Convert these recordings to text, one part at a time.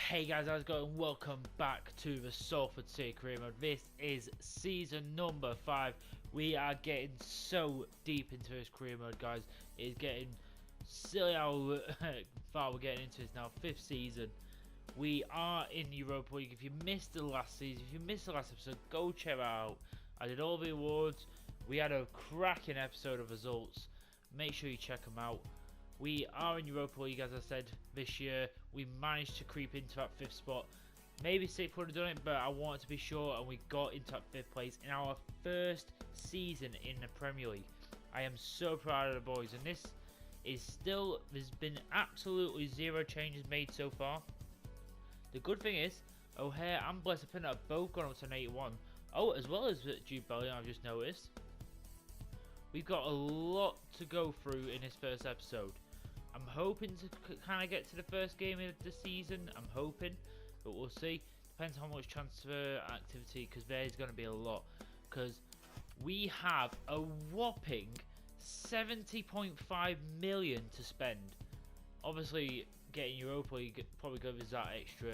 Hey guys, how's it going? Welcome back to the Salford City Career mode. This is season number 5. We are getting so deep into this career mode, guys. It's getting silly how far we're getting into this now. 5th season. We are in Europa League. If you missed the last season, if you missed the last episode, go check it out. I did all the awards. We had a cracking episode of results. Make sure you check them out. We are in Europa League, as I said, this year. We managed to creep into that 5th spot. Maybe 6th would have done it, but I wanted to be sure, and we got into that 5th place in our first season in the Premier League. I am so proud of the boys, and this is still, there's been absolutely zero changes made so far. The good thing is, O'Hare and Blessed have both gone up to an 81. Oh, as well as Jude Bellingham, I've just noticed. We've got a lot to go through in this first episode. I'm hoping to kind of get to the first game of the season. I'm hoping, but we'll see. Depends how much transfer activity, because there's going to be a lot. Because we have a whopping 70.5 million to spend. Obviously, getting Europa League probably gives us that extra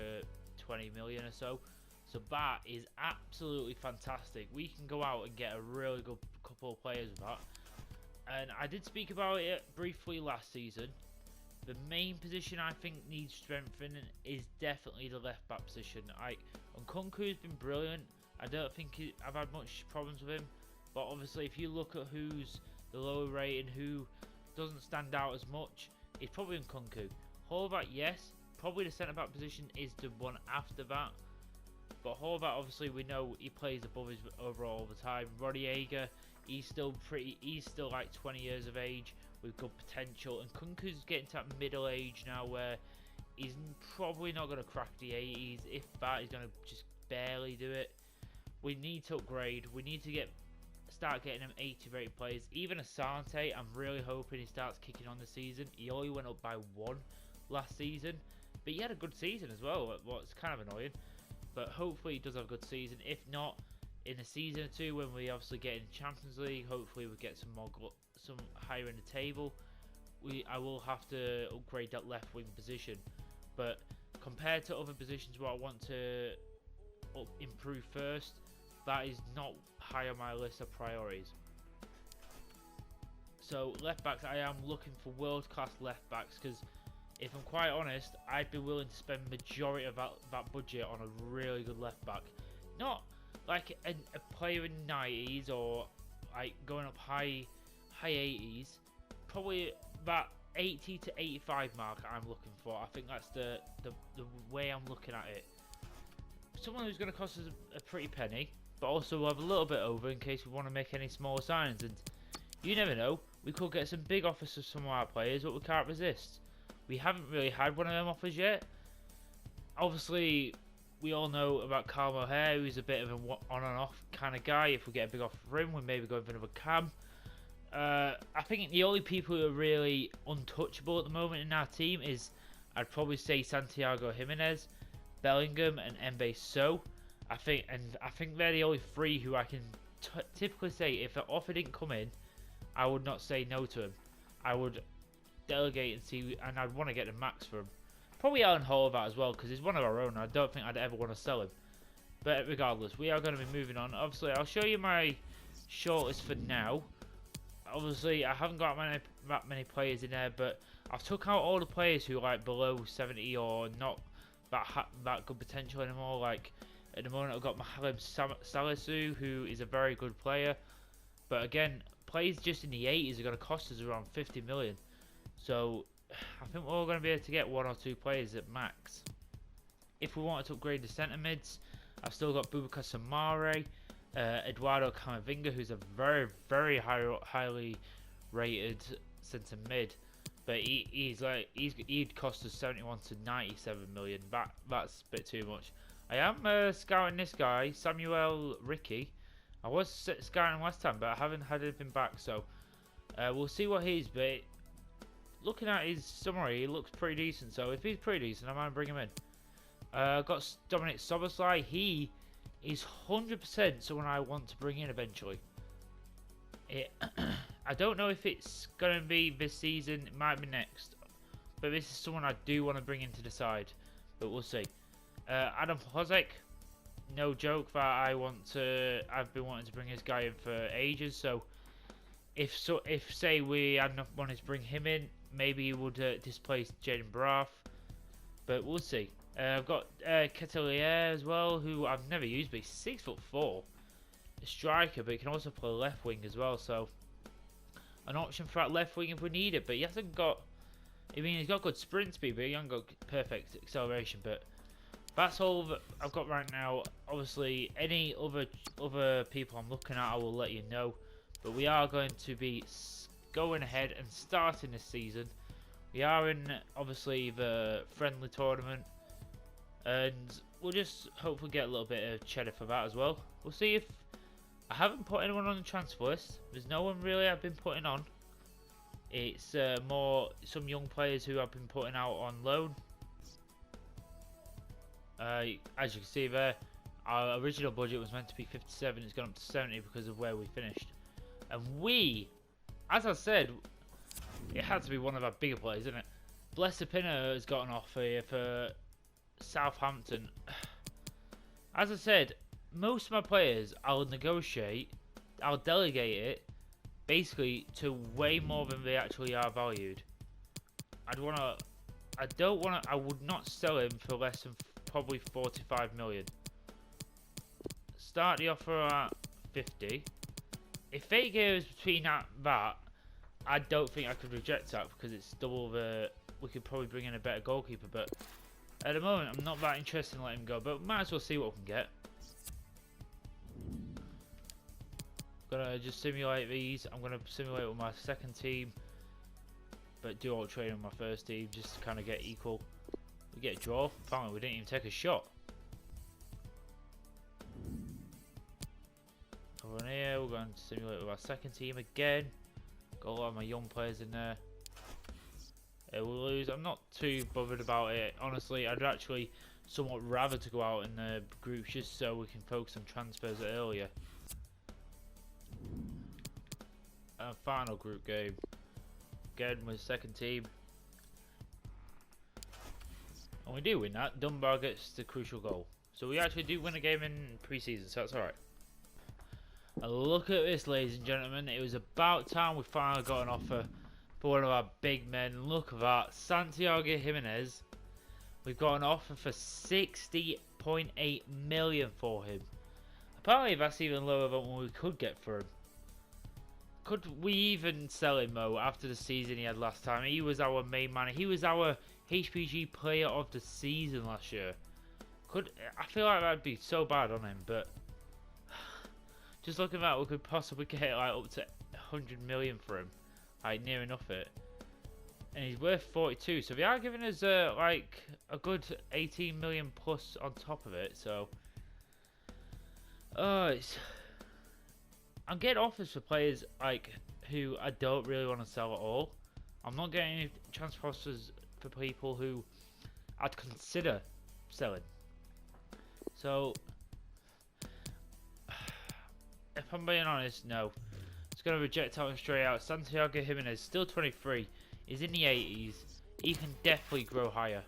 20 million or so. So that is absolutely fantastic. We can go out and get a really good couple of players with that. And I did speak about it briefly last season. The main position I think needs strengthening is definitely the left back position. Nkunku's been brilliant. I don't think I've had much problems with him. But obviously, if you look at who's the lower rating, who doesn't stand out as much, it's probably Nkunku. Horvat, yes. Probably the centre back position is the one after that. But Horvat, obviously, we know he plays above his overall all the time. Rodieger, he's still like 20 years of age with good potential. And Nkunku's getting to that middle age now where he's probably not going to crack the 80s. If that, he's going to just barely do it. We need to upgrade. We need to start getting them 80 rated players. Even Asante, I'm really hoping he starts kicking on the season. He only went up by 1 last season. But he had a good season as well. What's kind of annoying. But hopefully he does have a good season. If not, in a season or two when we obviously get in Champions League, hopefully we get some higher in the table. I will have to upgrade that left wing position. But compared to other positions where I want to improve first, that is not high on my list of priorities. So left backs, I am looking for world class left backs, because if I'm quite honest, I'd be willing to spend majority of that budget on a really good left back. Not like a player in 90s or like going up high 80s. Probably that 80 to 85 mark I'm looking for. I think that's the way I'm looking at it. Someone who's going to cost us a pretty penny, but also we'll have a little bit over in case we want to make any smaller signings. And you never know, we could get some big offers for some of our players, but we can't resist. We haven't really had one of them offers yet. Obviously, we all know about Carl O'Hare, who's a bit of an on and off kind of guy. If we get a big offer for him, we maybe go for another Cam. I think the only people who are really untouchable at the moment in our team is, I'd probably say, Santiago Jimenez, Bellingham, and Mbe So. I think they're the only 3 who I can typically say if an offer didn't come in, I would not say no to him. I would delegate and see, and I'd want to get the max for him. Probably Alan Horvat as well, because he's one of our own. I don't think I'd ever want to sell him. But regardless, we are going to be moving on. Obviously, I'll show you my shortlist for now. Obviously, I haven't got that many players in there, but I've took out all the players who are like below 70 or not that good potential anymore. Like at the moment, I've got Mahalem Salisu, who is a very good player, but again, players just in the 80s are going to cost us around 50 million. So I think we're going to be able to get 1 or 2 players at max. If we wanted to upgrade the centre mids, I've still got Boubacar Samare, Eduardo Camavinga, who's a very, very highly rated centre mid, but he'd cost us 71 to 97 million. That's a bit too much. I am scouting this guy, Samuel Ricky. I was scouting him last time, but I haven't had anything back, so we'll see what he's. But looking at his summary, he looks pretty decent. So if he's pretty decent, I might bring him in. Got Dominic Soboslai. He is 100% someone I want to bring in eventually. I don't know if it's going to be this season. It might be next. But this is someone I do want to bring into the side. But we'll see. Adam Hozek, no joke that I've been wanting to bring this guy in for ages. So if say we had enough money to bring him in, maybe he would displace Jaden Braff, but we'll see. I've got Ketelier as well, who I've never used, but he's 6'4", a striker, but he can also play left wing as well. So an option for that left wing if we need it. But he hasn't got. I mean, he's got good sprint speed, but he hasn't got perfect acceleration. But that's all that I've got right now. Obviously, any other people I'm looking at, I will let you know. But we are going to be going ahead and starting this season. We are in, obviously, the friendly tournament. And we'll just hopefully get a little bit of cheddar for that as well. We'll see if... I haven't put anyone on the transfer list. There's no one really I've been putting on. It's more some young players who I've been putting out on loan. As you can see there, our original budget was meant to be 57. It's gone up to 70 because of where we finished. And we, as I said, it had to be one of our bigger players, isn't it? Blessed Pinner has got an offer here for Southampton. As I said, most of my players I'll negotiate, I'll delegate it basically to way more than they actually are valued. I would not sell him for less than probably 45 million. Start the offer at 50. If they goes between that, I don't think I could reject that because it's double the. We could probably bring in a better goalkeeper, but at the moment I'm not that interested in letting him go. But might as well see what we can get. Gonna just simulate these. I'm gonna simulate with my second team, but do all training with my first team just to kind of get equal. We get a draw. Apparently we didn't even take a shot. Over on here, we're going to simulate with our second team again. Got a lot of my young players in there. We'll lose. I'm not too bothered about it. Honestly, I'd actually somewhat rather to go out in the groups just so we can focus on transfers earlier. Final group game. Again with second team. And we do win that. Dunbar gets the crucial goal. So we actually do win a game in pre-season, so that's alright. And look at this, ladies and gentlemen. It was about time we finally got an offer for one of our big men. Look at that. Santiago Jimenez. We've got an offer for 60.8 million for him. Apparently that's even lower than what we could get for him. Could we even sell him though after the season he had last time? He was our main man. He was our HPG player of the season last year. I feel like that'd be so bad on him, but just looking at that, we could possibly get like up to 100 million for him, like near enough it. And he's worth 42, so they are giving us like a good 18 million plus on top of it. So, I'm getting offers for players like who I don't really want to sell at all. I'm not getting any transfer offers for people who I'd consider selling. So, if I'm being honest, no. It's going to reject out and straight out. Santiago Jimenez, still 23. He's in the 80s. He can definitely grow higher.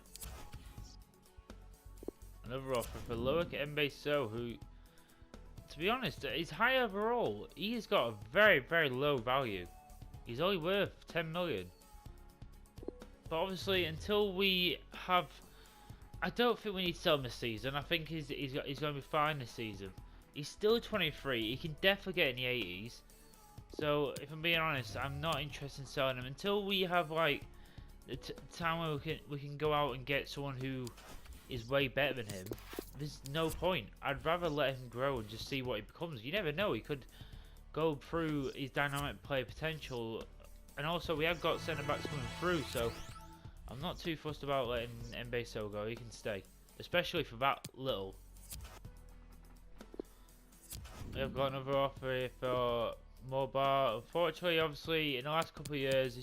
Another offer for Loic Mbeso, who, to be honest, is high overall. He's got a very, very low value. He's only worth 10 million. But obviously, until we have... I don't think we need to sell him this season. I think he's going to be fine this season. He's still 23. He can definitely get in the 80s. So, if I'm being honest, I'm not interested in selling him until we have like the time where we can go out and get someone who is way better than him. There's no point. I'd rather let him grow and just see what he becomes. You never know. He could go through his dynamic player potential, and also we have got centre backs coming through. So, I'm not too fussed about letting Mbeso go. He can stay, especially for that little. We have got another offer here for Mobar. Unfortunately, obviously, in the last couple of years,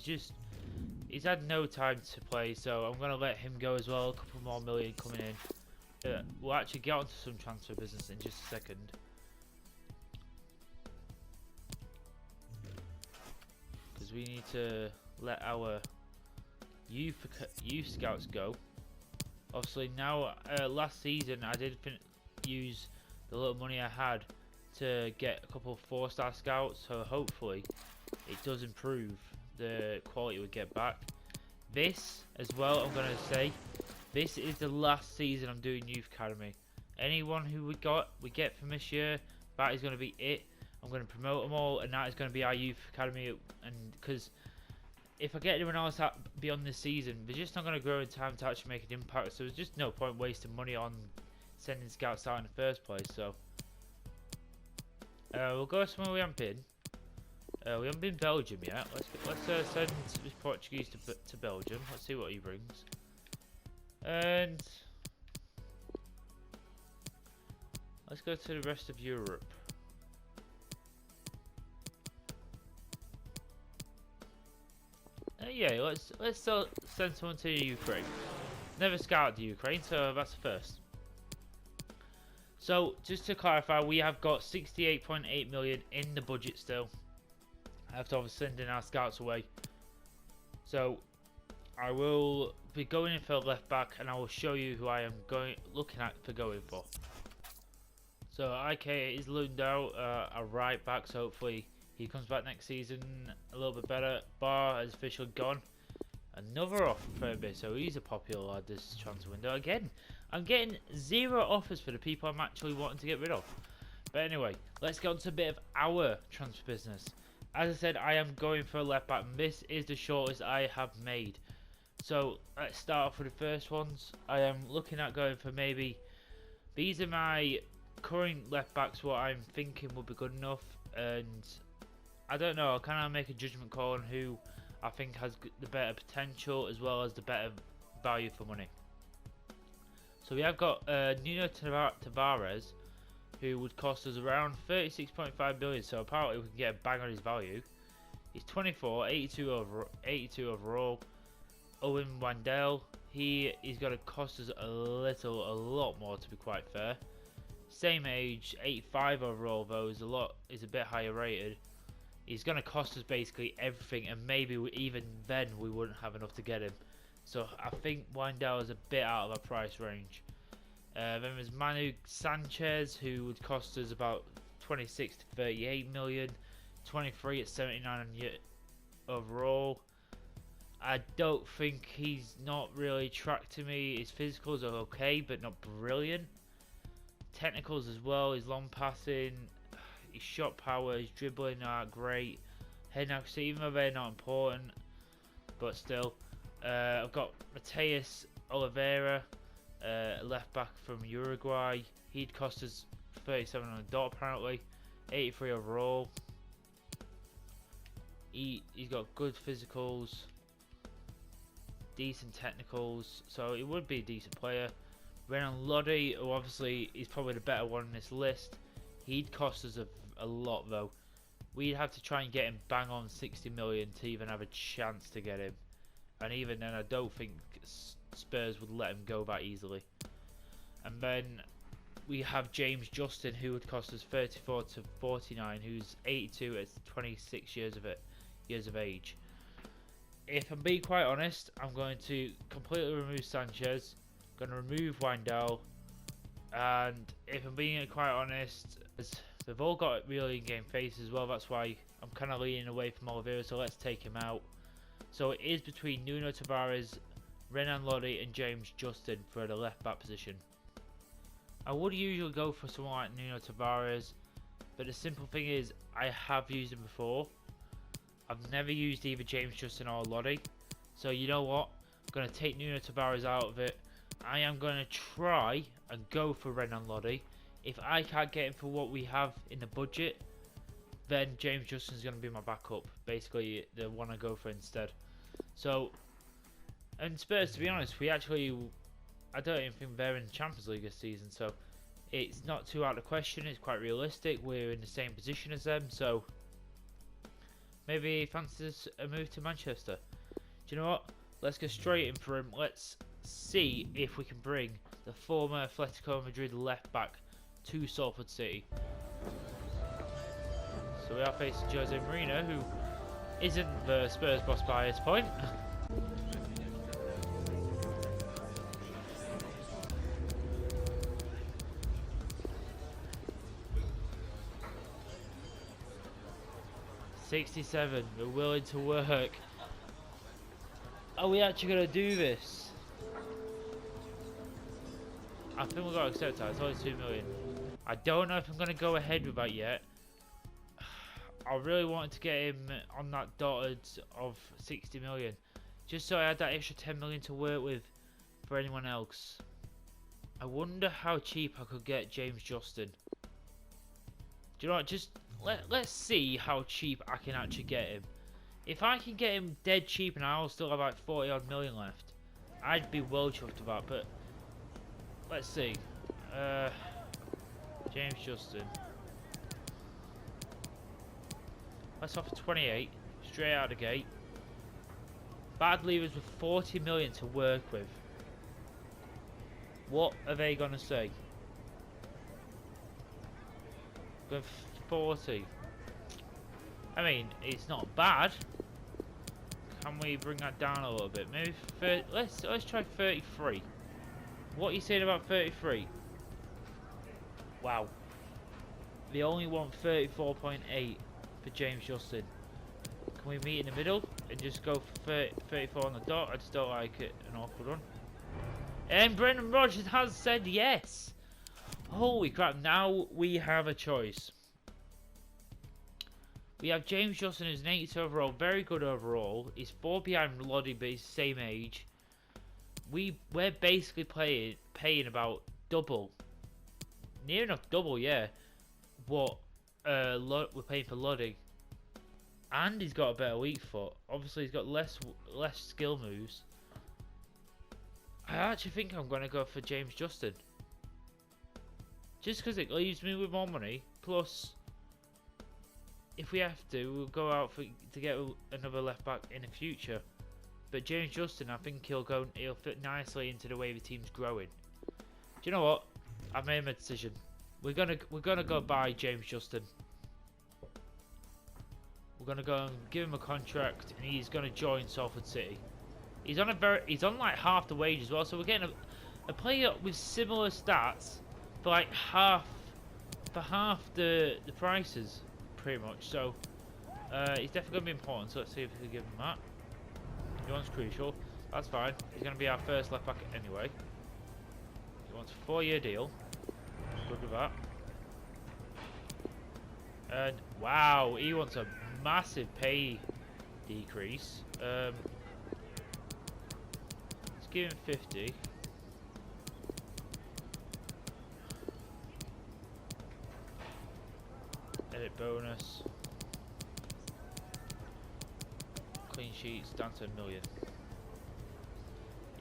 he's had no time to play, so I'm going to let him go as well. A couple more million coming in. We'll actually get onto some transfer business in just a second. Because we need to let our youth scouts go. Obviously now, last season I did use the little money I had to get a couple of 4-star scouts, so hopefully it does improve the quality we get back. This as well, I'm going to say, this is the last season I'm doing Youth Academy. Anyone who we get from this year, that is going to be it. I'm going to promote them all, and that is going to be our Youth Academy. And because if I get anyone else beyond this season, they're just not going to grow in time to actually make an impact. So there's just no point wasting money on sending scouts out in the first place. So we'll go somewhere we haven't been. We haven't been Belgium yet. Let's send this Portuguese to Belgium. Let's see what he brings. And let's go to the rest of Europe. Yeah, let's send someone to Ukraine. Never scouted the Ukraine, so that's the first. So just to clarify, we have got 68.8 million in the budget still. After obviously sending our scouts away. So I will be going in for a left back, and I will show you who I am looking at for going for. So IK is Lundau, a right back, so hopefully he comes back next season a little bit better. Bar has officially gone. Another offer for a bit, so he's a popular lad this transfer window. Again, I'm getting 0 offers for the people I'm actually wanting to get rid of. But anyway, let's get on to a bit of our transfer business. As I said, I am going for a left back, and this is the shortest I have made. So let's start off with the first ones. I am looking at going for maybe, these are my current left backs, what I'm thinking would be good enough, and I don't know, I'll kind of make a judgment call on who I think has the better potential as well as the better value for money. So we have got Nuno Tavares, who would cost us around 36.5 billion, so apparently we can get a bang on his value. He's 24, 82 overall. Owen Wandel, he's going to cost us a lot more, to be quite fair. Same age, 85 overall though, is a bit higher rated. He's going to cost us basically everything, and maybe even then we wouldn't have enough to get him. So I think Wandel is a bit out of our price range. Then there's Manu Sanchez, who would cost us about 26 to 38 million, 23 at 79 overall. I don't think he's not really tracked to me. His physicals are okay, but not brilliant. Technicals as well, his long passing, his shot power, his dribbling aren't great. Head accuracy, even though they're not important, but still. I've got Mateus Oliveira, left back from Uruguay. He'd cost us 37 on the dot apparently, 83 overall. He's got good physicals, decent technicals, so it would be a decent player. Renan Lodi, who obviously is probably the better one on this list, he'd cost us a lot though. We'd have to try and get him bang on 60 million to even have a chance to get him, and even then I don't think Spurs would let him go that easily. And then we have James Justin, who would cost us 34 to 49, who's 82 at 26 years of age. If I'm being quite honest, I'm going to completely remove Sanchez, going to remove Windell, and if I'm being quite honest, they've all got really in-game face as well. That's why I'm kind of leaning away from Oliveira, so let's take him out. So it is between Nuno Tavares, Renan Lodi and James Justin for the left back position. I would usually go for someone like Nuno Tavares, but the simple thing is I have used him before. I've never used either James Justin or Lodi, so you know what, I'm going to take Nuno Tavares out of it. I am going to try and go for Renan Lodi. If I can't get him for what we have in the budget, then James Justin is going to be my backup, basically the one I go for instead. So, and Spurs, to be honest, I don't even think they're in the Champions League this season, so it's not too out of the question. It's quite realistic. We're in the same position as them, so maybe he fancies a move to Manchester. Do you know what? Let's go straight in for him. Let's see if we can bring the former Atletico Madrid left back to Salford City. So we are facing Jose Mourinho, who isn't the Spurs boss by this point. 67. We're willing to work. Are we actually gonna do this? I think we've got to accept that. It's only 2 million. I don't know if I'm gonna go ahead with that yet. I really wanted to get him on that dotted of 60 million, just so I had that extra 10 million to work with for anyone else. I wonder how cheap I could get James Justin. Do you know what? Just let's see how cheap I can actually get him. If I can get him dead cheap and I'll still have like 40 odd million left, I'd be well chuffed about. But let's see. James Justin. Let's offer 28 straight out of the gate. Bad leavers with 40 million to work with. What are they gonna say? With 40. I mean, it's not bad. Can we bring that down a little bit? Maybe let's try 33. What are you saying about 33? Wow. They only want 34.8 for James Justin. Can we meet in the middle and just go for 34 on the dot? I just don't like it. An awkward one. And Brendan Rodgers has said yes. Holy crap, now we have a choice. We have James Justin, who's an 80 overall, very good overall. He's 4 behind Lodi, but he's the same age. We're basically paying about double. Near enough double, yeah. What we're paying for Lodi. And he's got a better weak foot. Obviously he's got less skill moves. I actually think I'm going to go for James Justin. Just because it leaves me with more money. Plus, if we have to, we'll go out to get another left back in the future. But James Justin, I think he'll fit nicely into the way the team's growing. Do you know what? I've made my decision. We're gonna go buy James Justin. We're gonna go and give him a contract, and he's gonna join Salford City. He's on like half the wage as well, so we're getting a player with similar stats for like half the prices, pretty much. So he's definitely gonna be important. So let's see if we can give him that. He wants crucial. That's fine. He's gonna be our first left back anyway. He wants a 4-year deal. Good with that. And wow, he wants a massive pay decrease. Let's give him 50. Edit bonus. Clean sheets down to 1 million.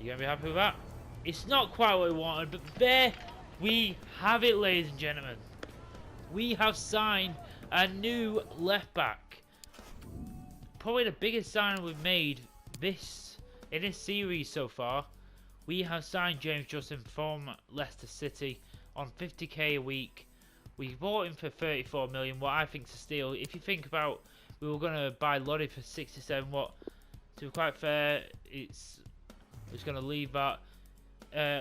You gonna be happy with that? It's not quite what we wanted, but there we have it, ladies and gentlemen. We have signed a new left back. Probably the biggest signing we've made in this series so far. We have signed James Justin from Leicester City on 50k a week. We bought him for 34 million, what I think is a steal. If you think about, we were going to buy Lodi for 67, what, to be quite fair, it's going to leave that.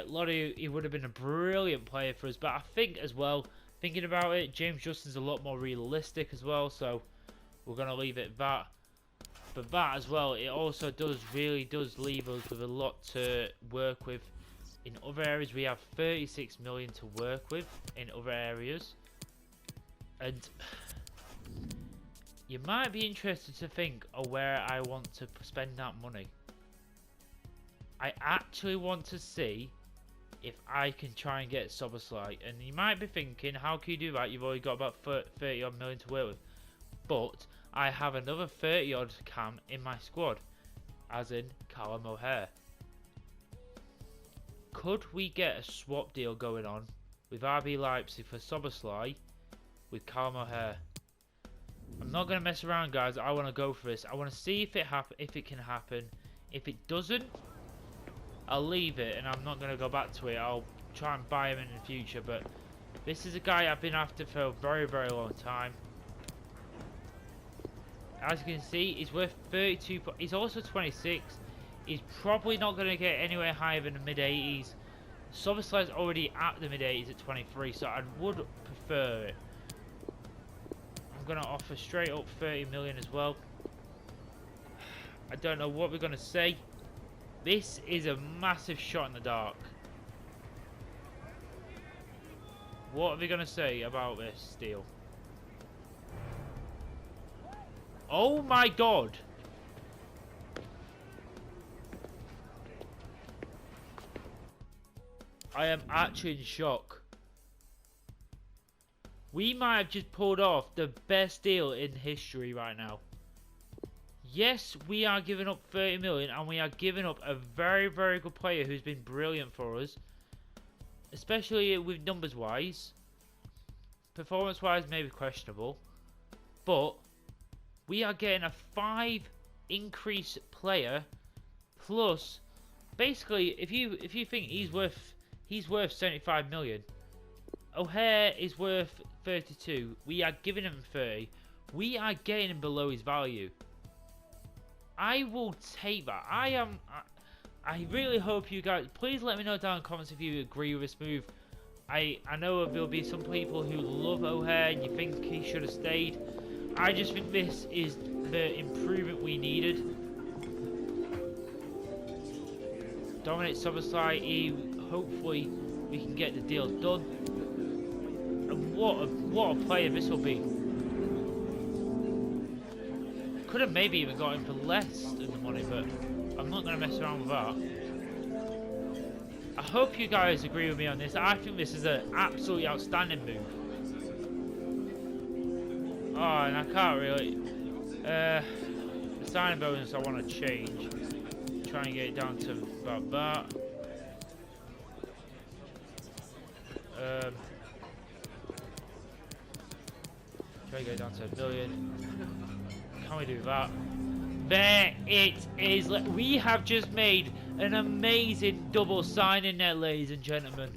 Lodi, he would have been a brilliant player for us, but I think as well, thinking about it, James Justin's a lot more realistic as well, so we're going to leave it that. But that as well, it also really does leave us with a lot to work with. In other areas, we have 36 million to work with in other areas. And you might be interested to think of where I want to spend that money. I actually want to see if I can try and get Soboslai. And you might be thinking, how can you do that? You've already got about 30 odd million to work with. But I have another 30 odd cam in my squad, as in Callum O'Hare. Could we get a swap deal going on with RB Leipzig for Soboslai with Callum O'Hare? I'm not going to mess around, guys. I want to go for this. I want to see if it can happen. If it doesn't, I'll leave it and I'm not going to go back to it. I'll try and buy him in the future. But this is a guy I've been after for a very, very long time. As you can see, he's worth 32. He's also 26. He's probably not going to get anywhere higher than the mid-80s. Soboslai's already at the mid-80s at 23, so I would prefer it. I'm going to offer straight up 30 million as well. I don't know what we're going to say. This is a massive shot in the dark. What are we going to say about this deal? Oh my god! I am actually in shock. We might have just pulled off the best deal in history right now. Yes, we are giving up 30 million and we are giving up a very, very good player who's been brilliant for us. Especially with numbers wise. Performance wise, maybe questionable. But we are getting a 5 increase player plus basically if you think he's worth 75 million. O'Hare is worth 32. We are giving him 30. We are getting him below his value. I will take that. I really hope you guys, please let me know down in the comments if you agree with this move. I know there'll be some people who love O'Hare and you think he should have stayed. I just think this is the improvement we needed. Dominic Soboslai, hopefully we can get the deal done. And what a player this will be. Could have maybe even got him for less than the money, but I'm not going to mess around with that. I hope you guys agree with me on this. I think this is an absolutely outstanding move. Oh, and I can't really. The signing bonus I want to change. Try and get it down to about that. Try to get it down to $1 billion. Can we do that? There it is. We have just made an amazing double signing there, ladies and gentlemen.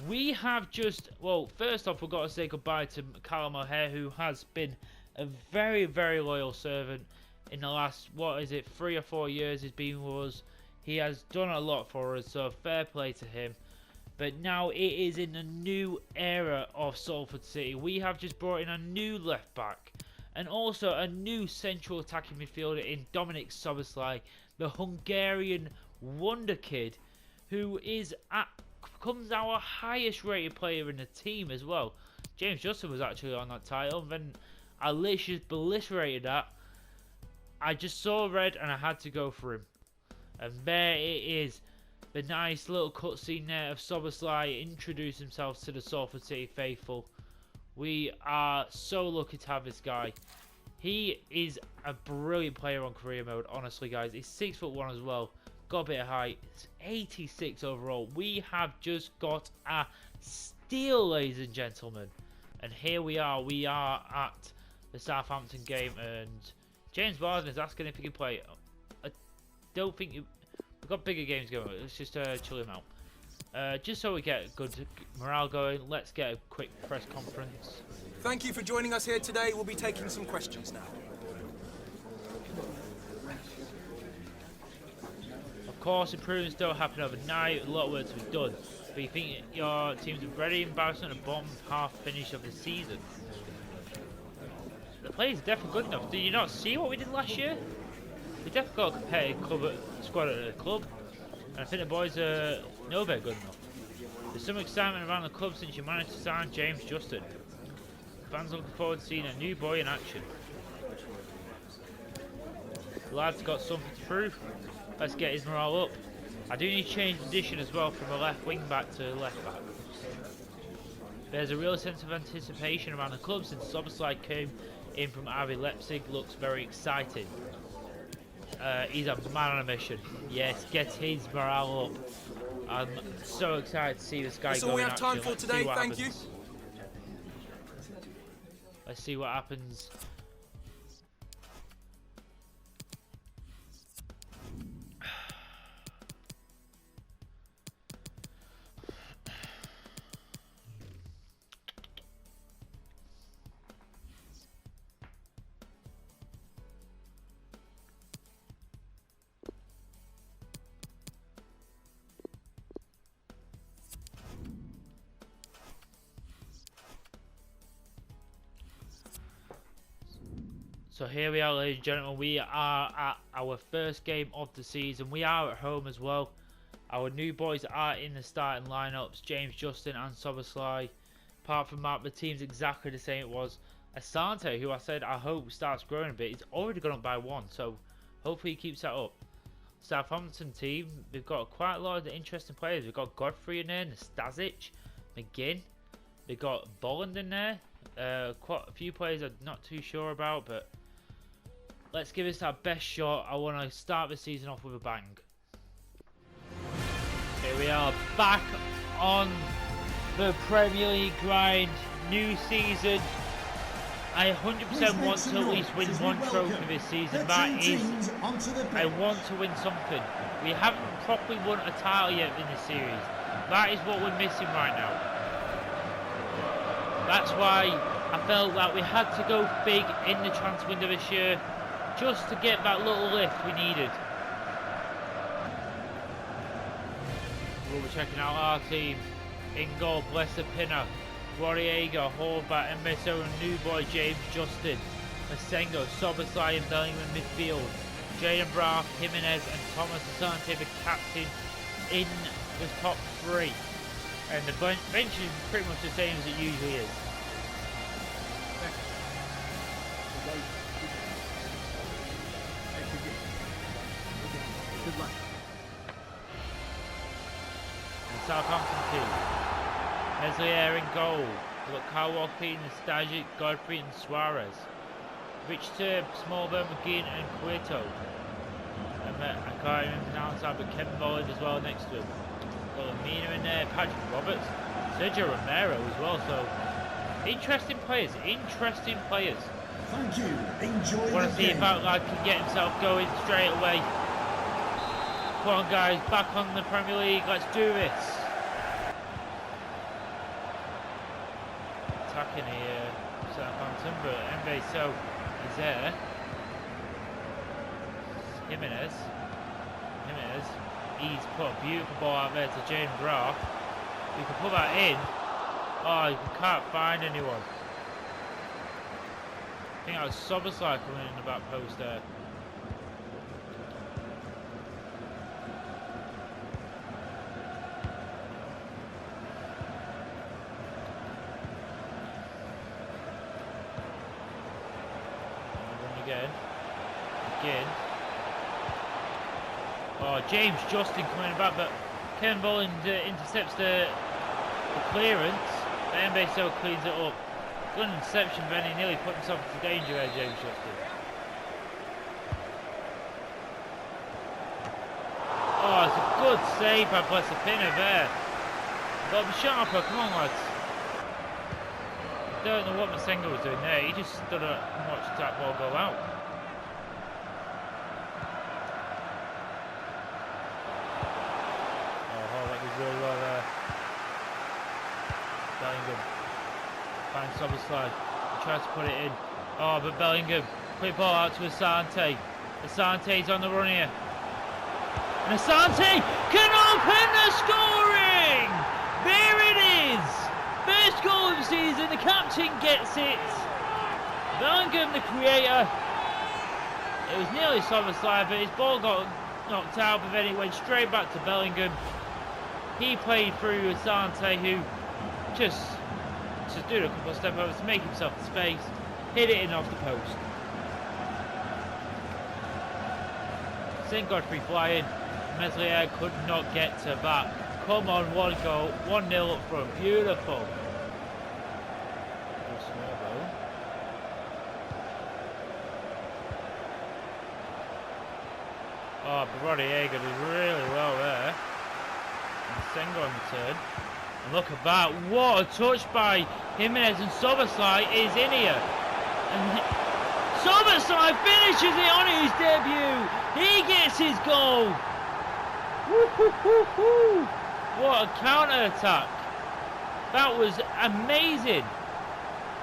We have just, well, first off, we've got to say goodbye to Callum O'Hare, who has been a very, very loyal servant in the last, 3 or 4 years he's been with us. He has done a lot for us, so fair play to him. But now it is in a new era of Salford City. We have just brought in a new left back and also a new central attacking midfielder in Dominic Soboslai, the Hungarian wonder kid, who becomes our highest rated player in the team as well. James Justin was actually on that title, and then I literally just obliterated that. I just saw red and I had to go for him. And there it is. The nice little cutscene there of Soboslai introducing himself to the Salford City faithful. We are so lucky to have this guy. He is a brilliant player on career mode, honestly, guys. He's 6'1" as well. Got a bit of height. It's 86 overall. We have just got a steal, ladies and gentlemen. And here we are. We are at the Southampton game, and James Marsden is asking if he can play. I don't think we've got bigger games going. Let's just chill him out. Just so we get good morale going, let's get a quick press conference. Thank you for joining us here today. We'll be taking some questions now. Of course, improvements don't happen overnight. A lot of work to be done. But you think your team's ready and bouncing on a bottom half finish of the season? The players are definitely good enough. Did you not see what we did last year? We definitely got a competitive squad at the club. And I think the boys know they're good enough. There's some excitement around the club since you managed to sign James Justin. Fans are looking forward to seeing a new boy in action. The lad's got something to prove. Let's get his morale up. I do need to change position as well from a left wing back to left back. There's a real sense of anticipation around the club since Soboslai came in from RB Leipzig. Looks very exciting. He's a man on a mission. Yes, get his morale up. I'm so excited to see this guy That's go all we in have time action. for today. Thank you. Let's see what happens. So here we are, ladies and gentlemen. We are at our first game of the season. We are at home as well. Our new boys are in the starting lineups, James, Justin and Soboslai. Apart from that, the team's exactly the same it was. Asante, who I said I hope starts growing a bit, he's already gone up by 1, so hopefully he keeps that up. Southampton team, we've got quite a lot of interesting players. We've got Godfrey in there, Nastasic, McGinn. We've got Bolland in there. Quite a few players I'm not too sure about, but let's give this our best shot. I want to start the season off with a bang. Here we are, back on the Premier League grind, new season. I 100% want to at least win one trophy this season. That is, I want to win something. We haven't properly won a title yet in this series. That is what we're missing right now. That's why I felt like we had to go big in the transfer window this year, just to get that little lift we needed. We'll be checking out our team. In goal, Blessed Pinner, Rodrigo, Horvath, Embeso, and new boy James Justin, Masengo, Soboslai and Bellingham in midfield, Jaden Braff, Jimenez and Thomas Asante the captain in the top 3. And the bench is pretty much the same as it usually is. Good luck. And Southampton team. Meslier in goal. We've got Kyle Walker, Nastasic, Godfrey and Suarez. Richter, Smallburn, McGinn and Cueto. And I can't even pronounce that, but Kevin Bolland as well next to him. Got Lamina in there, Patrick Roberts, Sergio Romero as well, so interesting players, Thank you. Enjoy. Want to see if I can get himself going straight away. Come on guys, back on the Premier League, let's do this. Attacking here, Southampton, but Embeso is there. Jimenez, he's put a beautiful ball out there to James Braff. You can put that in. Oh, you can't find anyone. I think that was Soboslai coming in the back post there. Again. Oh, James Justin coming back, but Kevin Bolland intercepts the clearance. Embeso cleans it up. Good interception, then he nearly put himself into danger there, James Justin. Oh, it's a good save by Blessed Pinner there. Got him sharper, come on lads. I don't know what Masengo was doing there, he just stood up and watched that ball go out. Oh, that was really well there. Bellingham finds Soboslai, he tries to put it in. Oh, but Bellingham, quick ball out to Asante. Asante's on the run here. And Asante can open the scoring! There it is! First goal of the season, the captain gets it. Bellingham, the creator. It was nearly Soboslai, but his ball got knocked out, but then it went straight back to Bellingham. He played through Asante, who just did a couple of step overs to make himself the space, hit it in off the post. St. Godfrey flying. Meslier could not get to that. Come on, one goal, 1-0 up front, beautiful. Oh, but Rodrigo did really well there. And Sengo on the turn. And look at that, what a touch by Jimenez, and Soboslai is in here. And Soboslai finishes it on his debut. He gets his goal. Woo-hoo-hoo-hoo. What a counter-attack. That was amazing.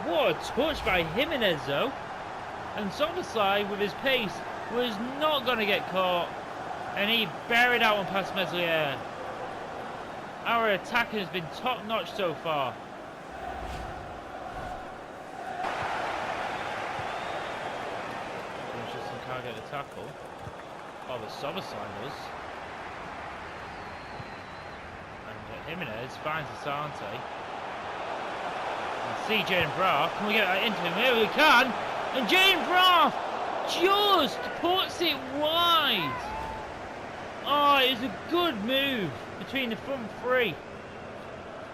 What a touch by Jimenez though. And Soboslai with his pace was not going to get caught. And he buried that one past Meslier. Our attacking has been top-notch so far. can't get the tackle. Oh, the Soberside does. And Jimenez finds Asante. And CJ and Braff, can we get that into him? Here we can! And Jane Braff just puts it wide! Oh, it was a good move between the front three.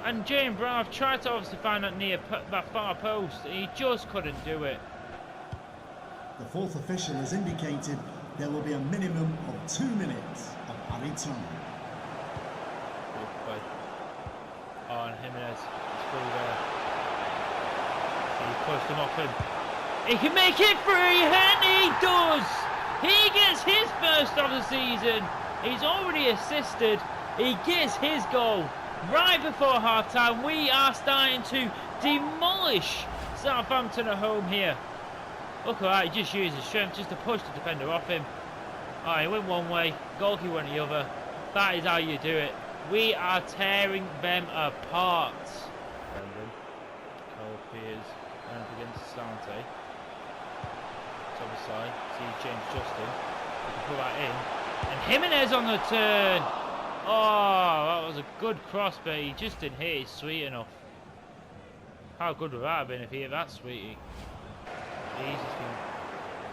And Jane Braff tried to obviously find that far post, and he just couldn't do it. The fourth official has indicated there will be a minimum of 2 minutes of added time. Oh, and Jimenez is through there. He pushed him off him. He can make it free, and he does! He gets his first of the season. He's already assisted. He gets his goal. Right before half-time, we are starting to demolish Southampton at home here. Look at that, he just used his strength just to push the defender off him. Oh, he went one way, goalkeeper went the other. That is how you do it. We are tearing them apart. Brendan, Cole Piers, and up against Asante. It's on the side, see James Justin. We can put that in. And Jimenez on the turn. Oh, that was a good cross, but he just didn't hit it sweet enough. How good would that have been if he hit that sweetie? Jesus,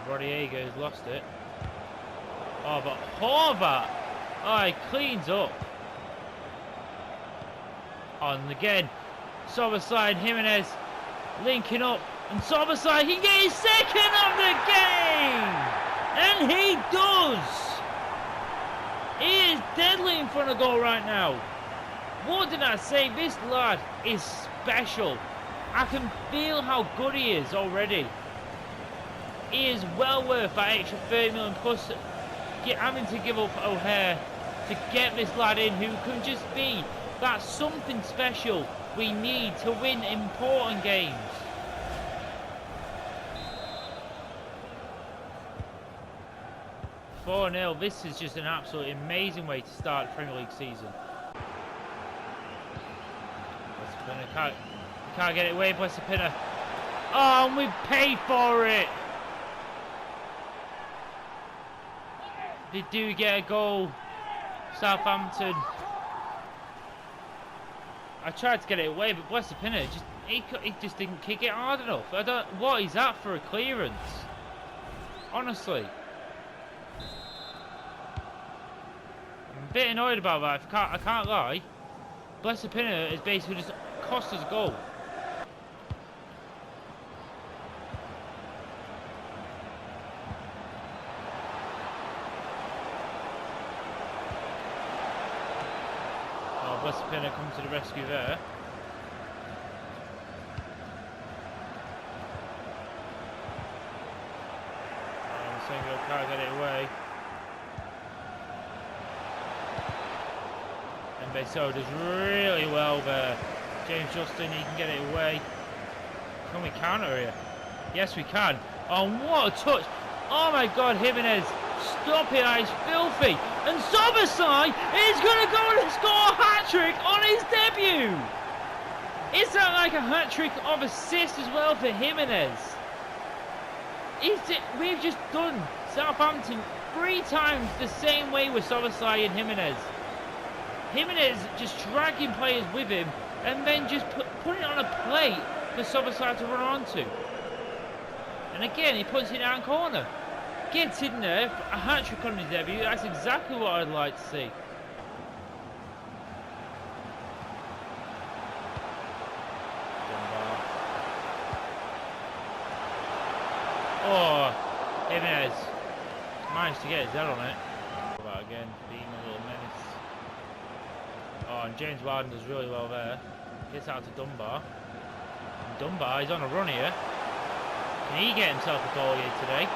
Rodriguez lost it. Oh, but Horvath! Oh, he cleans up. On again. Soberside, Jimenez linking up. And Soberside, he gets his second of the game! And he does! He is deadly in front of goal right now. What did I say? This lad is special. I can feel how good he is already. He is well worth that extra 30 million plus having to give up O'Hare to get this lad in who can just be that something special we need to win important games. "4-0, this is just an absolutely amazing way to start the Premier League season. Can't get it away, Blessapinner. Oh, and we paid for it! They do get a goal, Southampton. I tried to get it away, but Blessapinner he just didn't kick it hard enough. What is that for a clearance? Honestly. I'm a bit annoyed about that, I can't lie. Blessapinner has basically just cost us a goal. Oh, Blessapinner comes to the rescue there. Sengo can't get it away. And Beso does really well there. James Justin, he can get it away. Can we counter here? Yes, we can. Oh, what a touch. Oh my God, Jimenez. Stop it, that is filthy. And Soberside is going to go and score a hat-trick on his debut. Is that like a hat-trick of assist as well for Jimenez? We've just done Southampton 3 times the same way with Soberside and Jimenez. Jimenez just dragging players with him and then just putting it on a plate for Soberside to run onto. And again, he puts it down corner. Gets in there, a hat-trick on his debut. That's exactly what I'd like to see. Oh, Jimenez managed to get his head on it. That again, being a little menace. Oh, and James Warden does really well there. Gets out to Dunbar. And Dunbar is on a run here. Can he get himself a goal here today?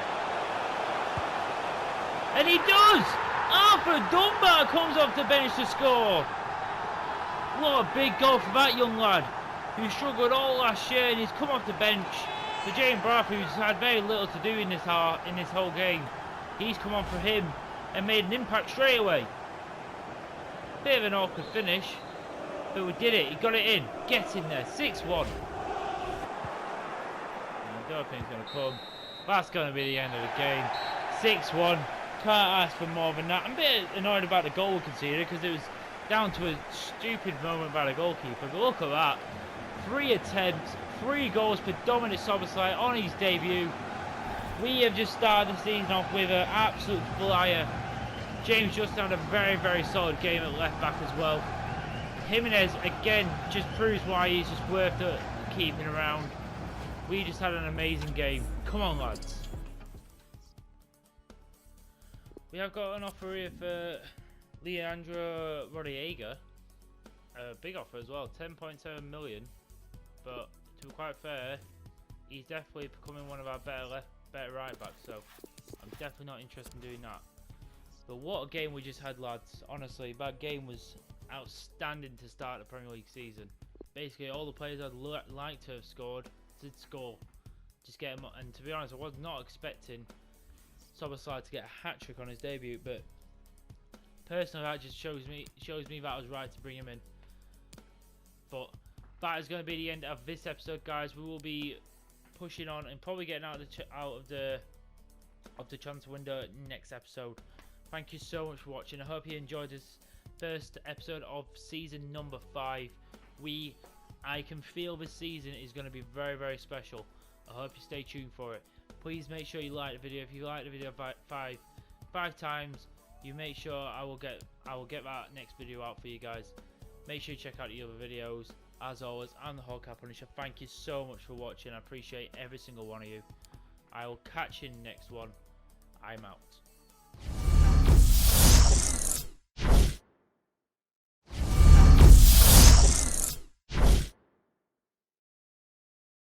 And he does! Arthur Dunbar comes off the bench to score. What a big goal for that young lad who struggled all last year, and he's come off the bench. For Jane Braff, who's had very little to do in this whole game, he's come on for him and made an impact straight away. Bit of an awkward finish, but we did it. He got it in. Get in there. 6-1. I don't think it's going to come. That's going to be the end of the game. 6-1. Can't ask for more than that. I'm a bit annoyed about the goal conceded because it was down to a stupid moment by the goalkeeper. But look at that. 3 attempts, 3 goals for Dominic Szoboszlai on his debut. We have just started the season off with an absolute flyer. James Justin had a very, very solid game at left back as well. Jimenez again just proves why he's just worth keeping around. We just had an amazing game. Come on, lads. We have got an offer here for Leandro Rodallega. A big offer as well, 10.7 million. But to be quite fair, he's definitely becoming one of our better right backs. So I'm definitely not interested in doing that. But what a game we just had, lads. Honestly, that game was outstanding to start the Premier League season. Basically, all the players I'd like to have scored did score. Just get them, and to be honest, I was not expecting Szoboszlai to get a hat-trick on his debut, but personally, that just shows me that I was right to bring him in. But that is going to be the end of this episode, guys. We will be pushing on and probably getting out of the transfer window next episode. Thank you so much for watching. I hope you enjoyed this first episode of season number 5. I can feel this season is going to be very, very special. I hope you stay tuned for it. Please make sure you like the video. If you like the video five times, you make sure I will get that next video out for you guys. Make sure you check out the other videos. As always, I'm the Hogcat Punisher. Thank you so much for watching. I appreciate every single one of you. I will catch you in the next one. I'm out.